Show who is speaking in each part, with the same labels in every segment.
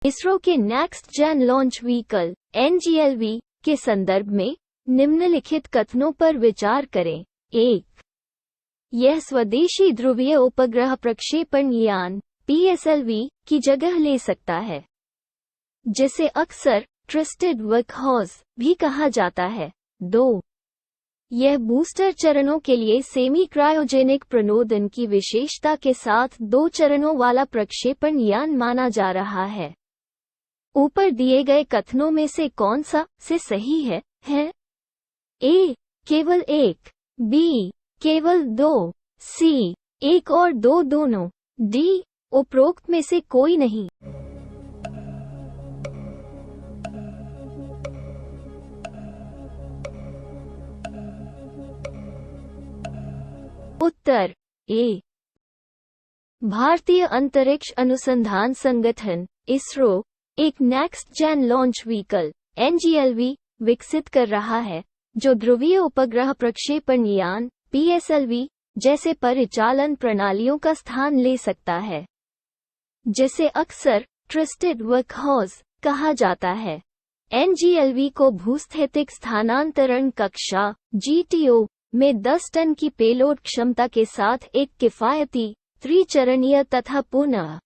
Speaker 1: इसरो के next gen launch vehicle NGLV के संदर्भ में निम्नलिखित कथनों पर विचार करें। 1. यह स्वदेशी ध्रुवीय उपग्रह प्रक्षेपण यान PSLV की जगह ले सकता है, जिसे अक्सर ट्रस्टेड वर्कहॉर्स भी कहा जाता है। 2. यह बूस्टर चरणों के लिए सेमी क्रायोजेनिक प्रणोदन की विशेषता के साथ 2 चरणों वाला प्रक्षेपण यान माना जा रहा है। ऊपर दिए गए कथनों में से कौन सा से सही है? A. केवल 1, B. केवल 2, C. 1 और 2 दोनों, D. उपरोक्त में से कोई नहीं। उत्तर A. भारतीय अंतरिक्ष अनुसंधान संगठन इसरो एक next gen launch vehicle NGLV विकसित कर रहा है, जो ध्रुवीय उपग्रह प्रक्षेपण यान PSLV जैसे परिचालन प्रणालियों का स्थान ले सकता है, जिसे अक्सर ट्रस्टेड वर्कहॉर्स कहा जाता है। NGLV को भूस्थितिक स्थानांतरण कक्षा GTO में 10 टन की पेलोड क्षमता के साथ एक किफायती त्रिचरणीय तथा पुनः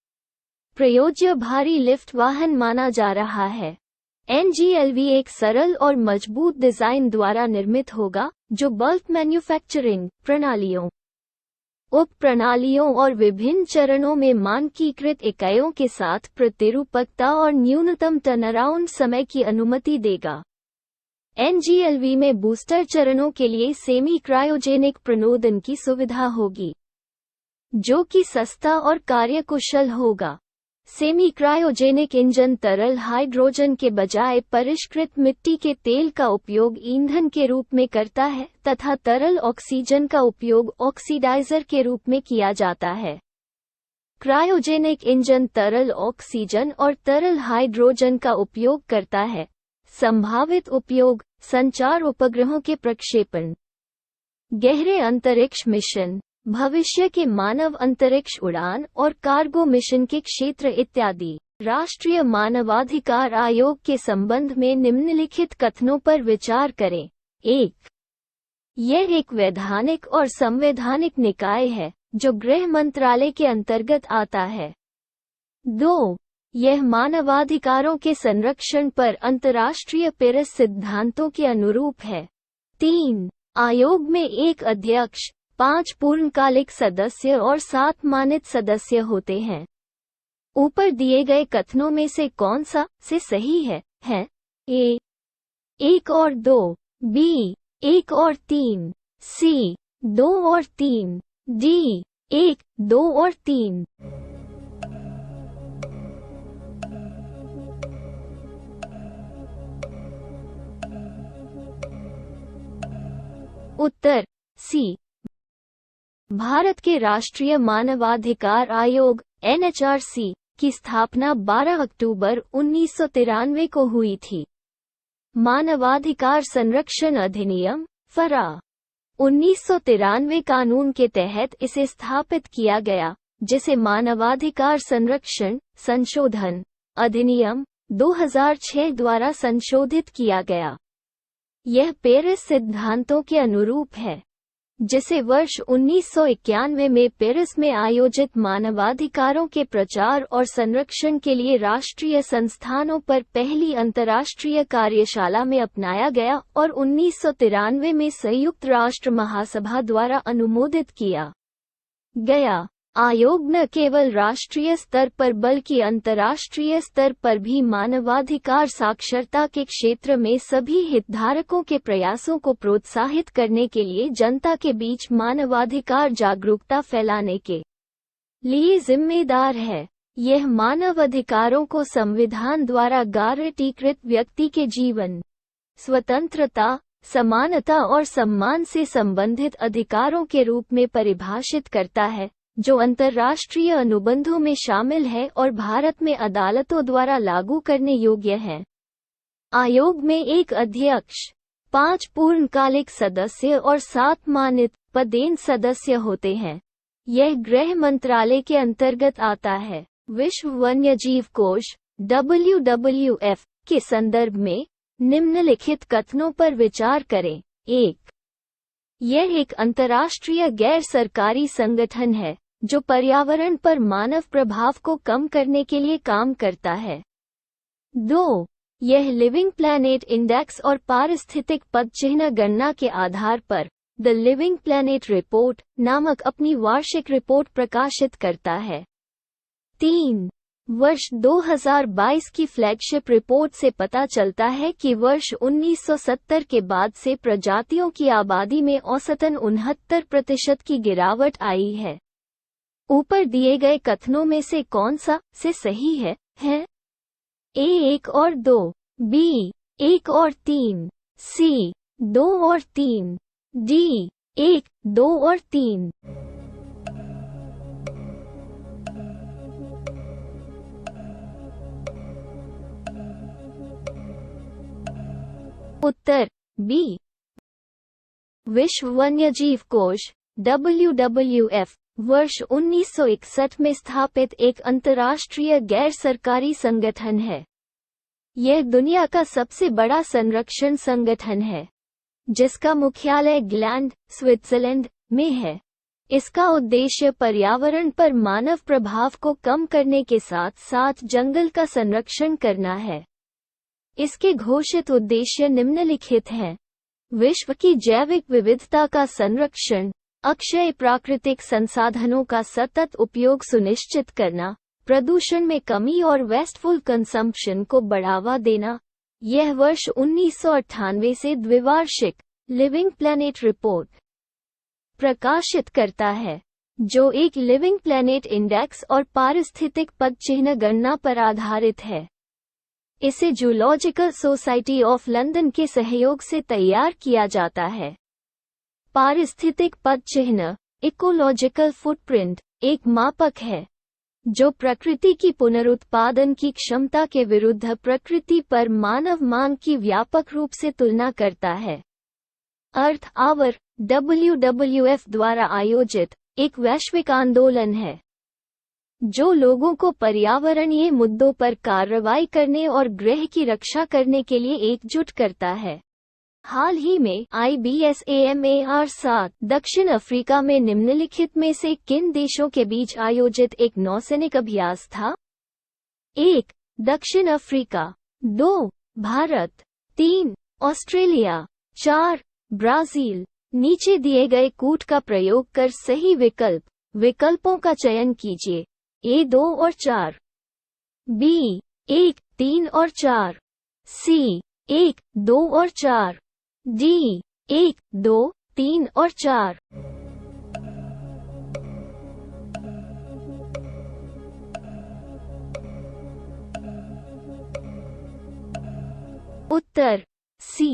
Speaker 1: प्रयोज्य भारी लिफ्ट वाहन माना जा रहा है। NGLV एक सरल और मजबूत डिजाइन द्वारा निर्मित होगा, जो बल्क मैन्युफैक्चरिंग प्रणालियों, उप प्रणालियों और विभिन्न चरणों में मानकीकृत इकाइयों के साथ प्रतिरूपकता और न्यूनतम टर्नअराउंड समय की अनुमति देगा। NGLV में बूस्टर चरणों के लिए सेमी क्रायोजेनिक प्रणोदन की सुविधा होगी, जो कि सस्ता और कार्यकुशल होगा। सेमी क्रायोजेनिक इंजन तरल हाइड्रोजन के बजाय परिष्कृत मिट्टी के तेल का उपयोग ईंधन के रूप में करता है तथा तरल ऑक्सीजन का उपयोग ऑक्सीडाइजर के रूप में किया जाता है। क्रायोजेनिक इंजन तरल ऑक्सीजन और तरल हाइड्रोजन का उपयोग करता है। संभावित उपयोग: संचार उपग्रहों के प्रक्षेपण, गहरे अंतरिक्ष मिशन, भविष्य के मानव अंतरिक्ष उड़ान और कार्गो मिशन के क्षेत्र इत्यादि। राष्ट्रीय मानवाधिकार आयोग के संबंध में निम्नलिखित कथनों पर विचार करें। 1. यह एक वैधानिक और संवैधानिक निकाय है, जो गृह मंत्रालय के अंतर्गत आता है। 2. यह मानवाधिकारों के संरक्षण पर अंतर्राष्ट्रीय पेरिस सिद्धांतों के अनुरूप है। 3. आयोग में एक अध्यक्ष, 5 पूर्णकालिक सदस्य और 7 मानित सदस्य होते हैं। ऊपर दिए गए कथनों में से कौन सा से सही है? A. 1 और 2, B. 1 और 3, C. 2 और 3, D. 1, 2 और 3। उत्तर C. भारत के राष्ट्रीय मानवाधिकार आयोग NHRC की स्थापना 12 अक्टूबर 1993 को हुई थी। मानवाधिकार संरक्षण अधिनियम फरा 1993 कानून के तहत इसे स्थापित किया गया, जिसे मानवाधिकार संरक्षण संशोधन अधिनियम 2006 द्वारा संशोधित किया गया। यह पेरिस सिद्धांतों के अनुरूप है, जिसे वर्ष 1991 में पेरिस में आयोजित मानवाधिकारों के प्रचार और संरक्षण के लिए राष्ट्रीय संस्थानों पर पहली अंतर्राष्ट्रीय कार्यशाला में अपनाया गया और 1993 में संयुक्त राष्ट्र महासभा द्वारा अनुमोदित किया गया। आयोग न केवल राष्ट्रीय स्तर पर बल्कि अंतर्राष्ट्रीय स्तर पर भी मानवाधिकार साक्षरता के क्षेत्र में सभी हितधारकों के प्रयासों को प्रोत्साहित करने के लिए जनता के बीच मानवाधिकार जागरूकता फैलाने के लिए जिम्मेदार है। यह मानव अधिकारों को संविधान द्वारा गारंटीकृत व्यक्ति के जीवन, स्वतंत्रता, समानता और सम्मान से संबंधित अधिकारों के रूप में परिभाषित करता है, जो अंतर्राष्ट्रीय अनुबंधों में शामिल है और भारत में अदालतों द्वारा लागू करने योग्य है। आयोग में एक अध्यक्ष, 5 पूर्णकालिक सदस्य और 7 मानित पदेन सदस्य होते हैं। यह गृह मंत्रालय के अंतर्गत आता है। विश्व वन्यजीव कोष WWF के संदर्भ में निम्नलिखित कथनों पर विचार करें। 1. यह एक अंतर्राष्ट्रीय गैर सरकारी संगठन है जो पर्यावरण पर मानव प्रभाव को कम करने के लिए काम करता है। 2. यह लिविंग प्लैनेट इंडेक्स और पारिस्थितिक पदचिह्न गणना के आधार पर द लिविंग प्लैनेट रिपोर्ट नामक अपनी वार्षिक रिपोर्ट प्रकाशित करता है। 3. वर्ष 2022 की फ्लैगशिप रिपोर्ट से पता चलता है कि वर्ष 1970 के बाद से प्रजातियों की आबादी में औसतन 69% की गिरावट आई है। ऊपर दिए गए कथनों में से कौन सा से सही है? A 1 और 2, B 1 और 3, C 2 और 3, D 1, 2 और 3। उत्तर B। विश्व वन्यजीव कोष WWF वर्ष 1961 में स्थापित एक अंतर्राष्ट्रीय गैर सरकारी संगठन है। यह दुनिया का सबसे बड़ा संरक्षण संगठन है, जिसका मुख्यालय ग्लैंड, स्विट्जरलैंड में है। इसका उद्देश्य पर्यावरण पर मानव प्रभाव को कम करने के साथ साथ जंगल का संरक्षण करना है। इसके घोषित उद्देश्य निम्नलिखित हैं: विश्व की जैविक विविधता का संरक्षण, अक्षय प्राकृतिक संसाधनों का सतत उपयोग सुनिश्चित करना, प्रदूषण में कमी और वेस्टफुल कंजम्पशन को बढ़ावा देना। यह वर्ष 1998 से द्विवार्षिक लिविंग प्लैनेट रिपोर्ट प्रकाशित करता है, जो एक लिविंग प्लैनेट इंडेक्स और पारिस्थितिक पदचिह्न गणना पर आधारित है। इसे जूलॉजिकल सोसाइटी ऑफ लंदन के सहयोग से तैयार किया जाता है। पारिस्थितिक पदचिह्न इकोलॉजिकल फुटप्रिंट एक मापक है जो प्रकृति की पुनरुत्पादन की क्षमता के विरुद्ध प्रकृति पर मानव मांग की व्यापक रूप से तुलना करता है। अर्थ आवर WWF द्वारा आयोजित एक वैश्विक आंदोलन है जो लोगों को पर्यावरणीय मुद्दों पर कार्रवाई करने और ग्रह की रक्षा करने के लिए एकजुट करता है। हाल ही में IBSAMAR 7 दक्षिण अफ्रीका में निम्नलिखित में से किन देशों के बीच आयोजित एक नौसैनिक अभ्यास था? 1. दक्षिण अफ्रीका, 2. भारत, 3. ऑस्ट्रेलिया, 4. ब्राजील। नीचे दिए गए कूट का प्रयोग कर सही विकल्पों का चयन कीजिए। A 2 और 4, B 1, 3 और 4, C 1, 2 और 4, D 1, 2, 3 और 4। उत्तर C।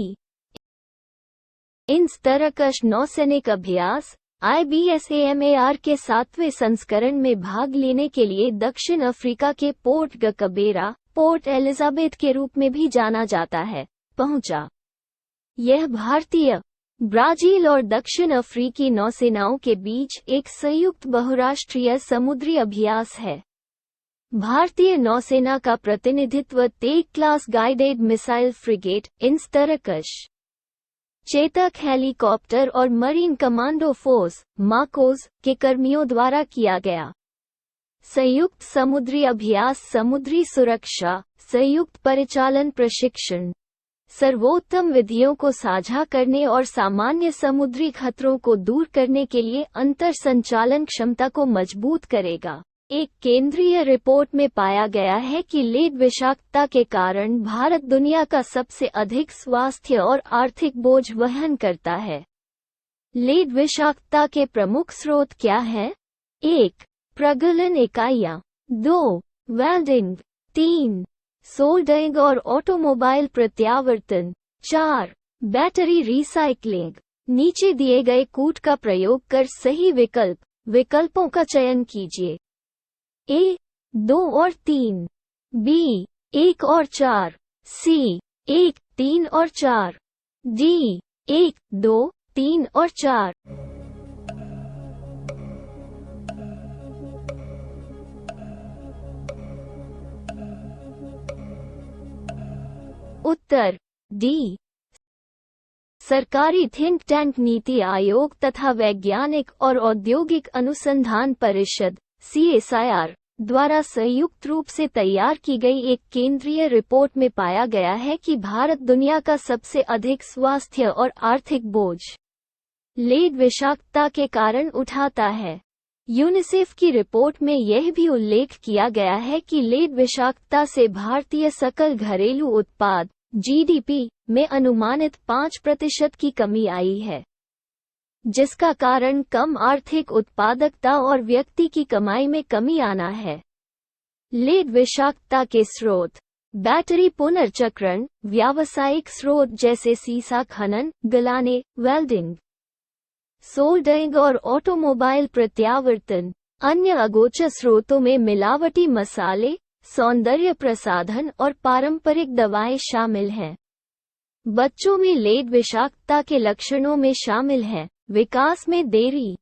Speaker 1: इंस्तरकश नौसैनिक अभ्यास IBSAMAR के 7वें संस्करण में भाग लेने के लिए दक्षिण अफ्रीका के पोर्ट गकबेरा, पोर्ट एलिजाबेथ के रूप में भी जाना जाता है, पहुंचा। यह भारतीय, ब्राजील और दक्षिण अफ्रीकी नौसेनाओं के बीच एक संयुक्त बहुराष्ट्रीय समुद्री अभ्यास है। भारतीय नौसेना का प्रतिनिधित्व Tegh class guided missile frigate इंस्तरकश, Chetak helicopter और मरीन कमांडो फोर्स माकोज के कर्मियों द्वारा किया गया। संयुक्त समुद्री अभ्यास समुद्री सुरक्षा, संयुक्त परिचालन प्रशिक्षण, सर्वोत्तम विधियों को साझा करने और सामान्य समुद्री खतरों को दूर करने के लिए अंतर संचालन क्षमता को मजबूत करेगा। एक केंद्रीय रिपोर्ट में पाया गया है कि लेड विषाक्तता के कारण भारत दुनिया का सबसे अधिक स्वास्थ्य और आर्थिक बोझ वहन करता है। लेड विषाक्तता के प्रमुख स्रोत क्या हैं? 1. प्रगलन इकाइयाँ, 2. वेल्डिंग, 3. सोल्डरिंग और ऑटोमोबाइल प्रत्यावर्तन, 4. Battery recycling. नीचे दिए गए कूट का प्रयोग कर सही विकल्पों का चयन कीजिए। A 2 और 3, B 1 और 4, C 1, 3 और 4, D 1, 2, 3 और 4। उत्तर डी। सरकारी थिंक टैंक नीति आयोग तथा वैज्ञानिक और औद्योगिक अनुसंधान परिषद CSIR द्वारा संयुक्त रूप से तैयार की गई एक केंद्रीय रिपोर्ट में पाया गया है कि भारत दुनिया का सबसे अधिक स्वास्थ्य और आर्थिक बोझ लेड विषाक्तता के कारण उठाता है। यूनिसेफ की रिपोर्ट में यह भी उल्लेख किया गया है कि लेड विषाक्तता से भारतीय सकल घरेलू उत्पाद GDP में अनुमानित 5% की कमी आई है, जिसका कारण कम आर्थिक उत्पादकता और व्यक्ति की कमाई में कमी आना है। लेड विषाक्तता के स्रोत बैटरी पुनर्चक्रण, व्यावसायिक स्रोत जैसे सीसा खनन, गलाने, वेल्डिंग, सोल्डरिंग और ऑटोमोबाइल प्रत्यावर्तन। अन्य अगोचर स्रोतों में मिलावटी मसाले, सौंदर्य प्रसाधन और पारंपरिक दवाएं शामिल हैं। बच्चों में लेड विषाक्तता के लक्षणों में शामिल हैं विकास में देरी,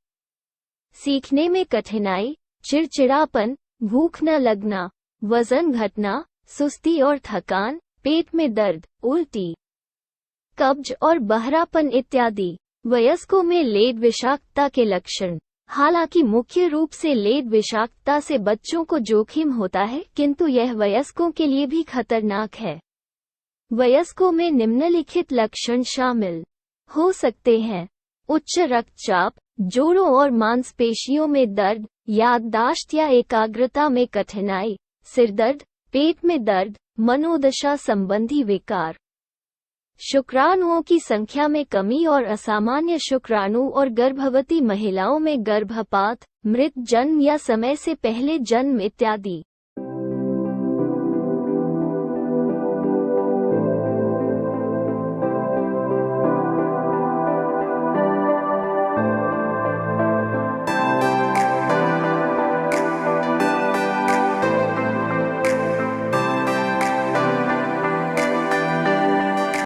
Speaker 1: सीखने में कठिनाई, चिड़चिड़ापन, भूख न लगना, वजन घटना, सुस्ती और थकान, पेट में दर्द, उल्टी, कब्ज और बहरापन इत्यादि। वयस्कों में लेड विषाक्तता के लक्षण। हालांकि मुख्य रूप से लेड विषाक्तता से बच्चों को जोखिम होता है, किंतु यह वयस्कों के लिए भी खतरनाक है। वयस्कों में निम्नलिखित लक्षण शामिल हो सकते हैं: उच्च रक्तचाप, जोड़ों और मांसपेशियों में दर्द, याददाश्त या एकाग्रता में कठिनाई, सिरदर्द, पेट में दर्द, मनोदशा संबंधी विकार, शुक्राणुओं की संख्या में कमी और असामान्य शुक्राणु और गर्भवती महिलाओं में गर्भपात, मृत जन्म या समय से पहले जन्म इत्यादि।